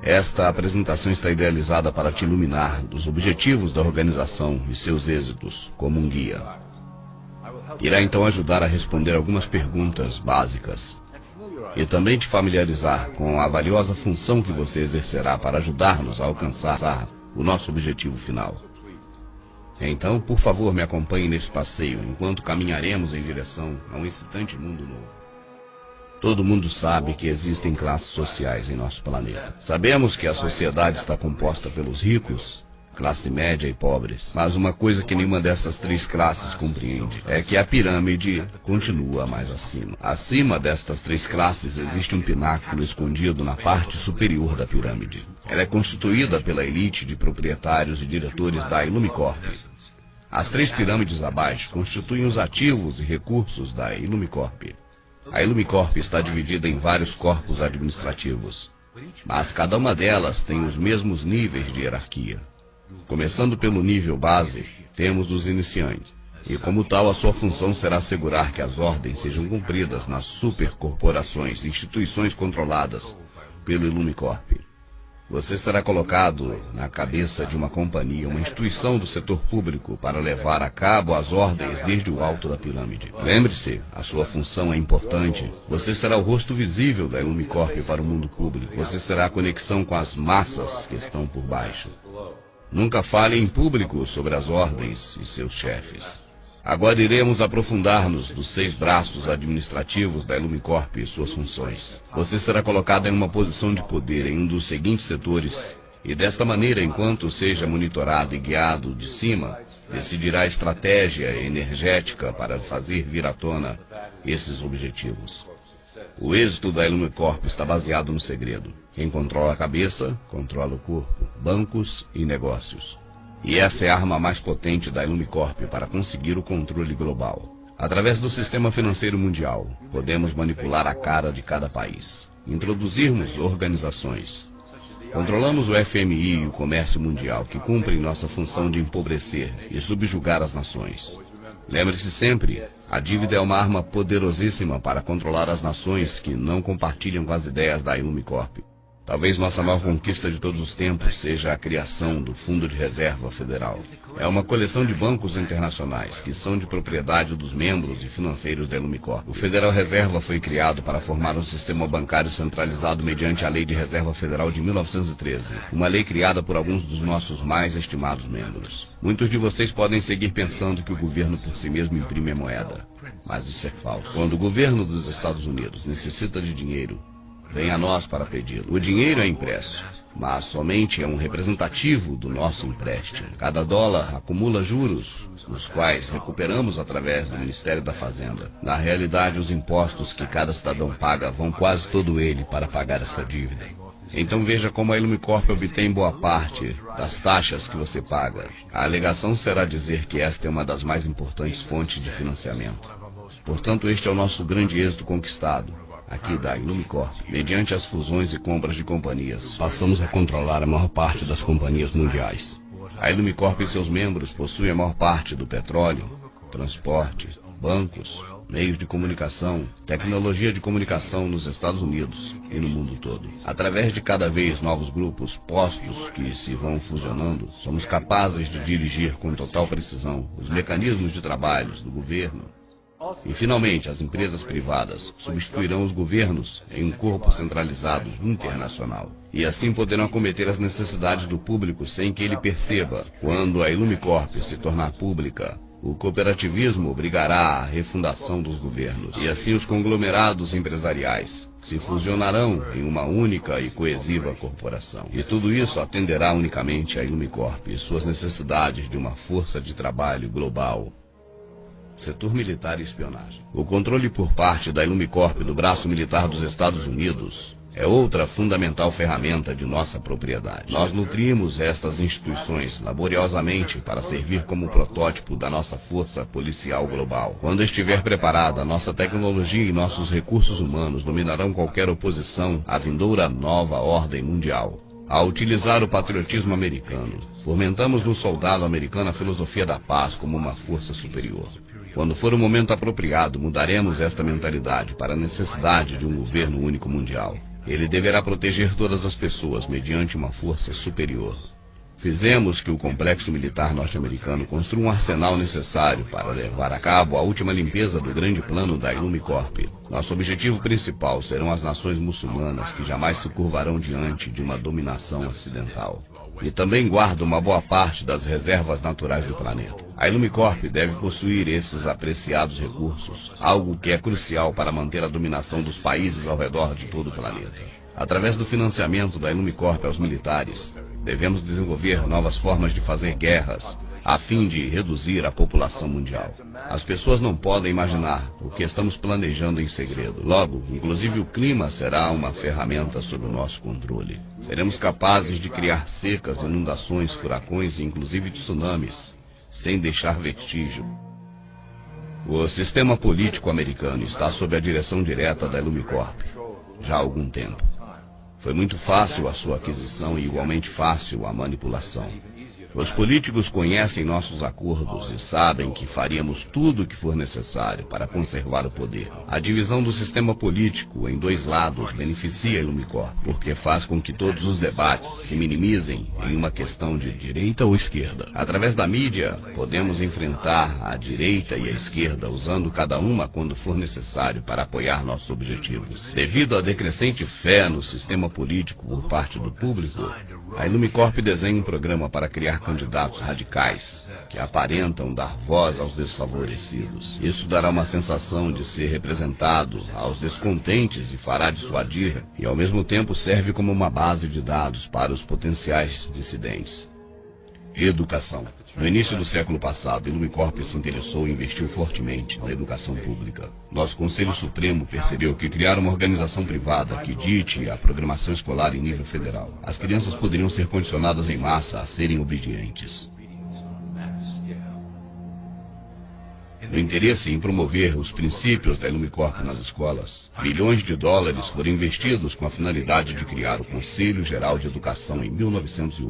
Esta apresentação está idealizada para te iluminar dos objetivos da organização e seus êxitos como um guia. Irá então ajudar a responder algumas perguntas básicas e também te familiarizar com a valiosa função que você exercerá para ajudar-nos a alcançar o nosso objetivo final. Então, por favor, me acompanhe nesse passeio enquanto caminharemos em direção a um excitante mundo novo. Todo mundo sabe que existem classes sociais em nosso planeta. Sabemos que a sociedade está composta pelos ricos, classe média e pobres. Mas uma coisa que nenhuma dessas três classes compreende é que a pirâmide continua mais acima. Acima destas três classes existe um pináculo escondido na parte superior da pirâmide. Ela é constituída pela elite de proprietários e diretores da Illumicorp. As três pirâmides abaixo constituem os ativos e recursos da Illumicorp. A Illumicorp está dividida em vários corpos administrativos, mas cada uma delas tem os mesmos níveis de hierarquia. Começando pelo nível base, temos os iniciantes, e como tal a sua função será assegurar que as ordens sejam cumpridas nas supercorporações e instituições controladas pelo Illumicorp. Você será colocado na cabeça de uma companhia, uma instituição do setor público para levar a cabo as ordens desde o alto da pirâmide. Lembre-se, a sua função é importante. Você será o rosto visível da Illumicorp para o mundo público. Você será a conexão com as massas que estão por baixo. Nunca fale em público sobre as ordens e seus chefes. Agora iremos aprofundar-nos dos 6 braços administrativos da Illumicorp e suas funções. Você será colocado em uma posição de poder em um dos seguintes setores, e desta maneira, enquanto seja monitorado e guiado de cima, decidirá a estratégia energética para fazer vir à tona esses objetivos. O êxito da Illumicorp está baseado no segredo. Quem controla a cabeça, controla o corpo, bancos e negócios. E essa é a arma mais potente da Illumicorp para conseguir o controle global. Através do sistema financeiro mundial, podemos manipular a cara de cada país, introduzirmos organizações. Controlamos o FMI e o comércio mundial, que cumprem nossa função de empobrecer e subjugar as nações. Lembre-se sempre, a dívida é uma arma poderosíssima para controlar as nações que não compartilham com as ideias da Illumicorp. Talvez nossa maior conquista de todos os tempos seja a criação do Fundo de Reserva Federal. É uma coleção de bancos internacionais que são de propriedade dos membros e financeiros da Illumicorp. O Federal Reserva foi criado para formar um sistema bancário centralizado mediante a Lei de Reserva Federal de 1913, uma lei criada por alguns dos nossos mais estimados membros. Muitos de vocês podem seguir pensando que o governo por si mesmo imprime a moeda, mas isso é falso. Quando o governo dos Estados Unidos necessita de dinheiro, vem a nós para pedi-lo. O dinheiro é impresso, mas somente é um representativo do nosso empréstimo. Cada dólar acumula juros, os quais recuperamos através do Ministério da Fazenda. Na realidade, os impostos que cada cidadão paga vão quase todo ele para pagar essa dívida. Então veja como a Illumicorp obtém boa parte das taxas que você paga. A alegação será dizer que esta é uma das mais importantes fontes de financiamento. Portanto, este é o nosso grande êxito conquistado aqui da Illumicorp. Mediante as fusões e compras de companhias, passamos a controlar a maior parte das companhias mundiais. A Illumicorp e seus membros possuem a maior parte do petróleo, transporte, bancos, meios de comunicação, tecnologia de comunicação nos Estados Unidos e no mundo todo. Através de cada vez novos grupos postos que se vão fusionando, somos capazes de dirigir com total precisão os mecanismos de trabalho do governo. E, finalmente, as empresas privadas substituirão os governos em um corpo centralizado internacional. E assim poderão acometer as necessidades do público sem que ele perceba. Quando a Illumicorp se tornar pública, o cooperativismo obrigará à refundação dos governos. E assim os conglomerados empresariais se fusionarão em uma única e coesiva corporação. E tudo isso atenderá unicamente à Illumicorp e suas necessidades de uma força de trabalho global. Setor militar e espionagem. O controle por parte da Illumicorp do braço militar dos Estados Unidos é outra fundamental ferramenta de nossa propriedade. Nós nutrimos estas instituições laboriosamente para servir como protótipo da nossa força policial global. Quando estiver preparada, nossa tecnologia e nossos recursos humanos dominarão qualquer oposição à vindoura nova ordem mundial. Ao utilizar o patriotismo americano, fomentamos no soldado americano a filosofia da paz como uma força superior. Quando for o momento apropriado, mudaremos esta mentalidade para a necessidade de um governo único mundial. Ele deverá proteger todas as pessoas mediante uma força superior. Fizemos que o complexo militar norte-americano construa um arsenal necessário para levar a cabo a última limpeza do grande plano da Ilumicorp. Nosso objetivo principal serão as nações muçulmanas que jamais se curvarão diante de uma dominação ocidental. E também guarda uma boa parte das reservas naturais do planeta. A Ilumicorp deve possuir esses apreciados recursos, algo que é crucial para manter a dominação dos países ao redor de todo o planeta. Através do financiamento da Ilumicorp aos militares, devemos desenvolver novas formas de fazer guerras, a fim de reduzir a população mundial. As pessoas não podem imaginar o que estamos planejando em segredo. Logo, inclusive o clima será uma ferramenta sob o nosso controle. Seremos capazes de criar secas, inundações, furacões e inclusive tsunamis, sem deixar vestígio. O sistema político americano está sob a direção direta da Ilumicorp já há algum tempo. Foi muito fácil a sua aquisição e igualmente fácil a manipulação. Os políticos conhecem nossos acordos e sabem que faríamos tudo o que for necessário para conservar o poder. A divisão do sistema político em dois lados beneficia a Ilumicorp, porque faz com que todos os debates se minimizem em uma questão de direita ou esquerda. Através da mídia, podemos enfrentar a direita e a esquerda, usando cada uma quando for necessário para apoiar nossos objetivos. Devido à decrescente fé no sistema político por parte do público, a Ilumicorp desenha um programa para criar candidatos radicais que aparentam dar voz aos desfavorecidos. Isso dará uma sensação de ser representado aos descontentes e fará dissuadir, e ao mesmo tempo serve como uma base de dados para os potenciais dissidentes. Educação. No início do século passado, a Ilumicorp se interessou e investiu fortemente na educação pública. Nosso Conselho Supremo percebeu que criar uma organização privada que dite a programação escolar em nível federal, as crianças poderiam ser condicionadas em massa a serem obedientes. No interesse em promover os princípios da Ilumicorp nas escolas, bilhões de dólares foram investidos com a finalidade de criar o Conselho Geral de Educação em 1908.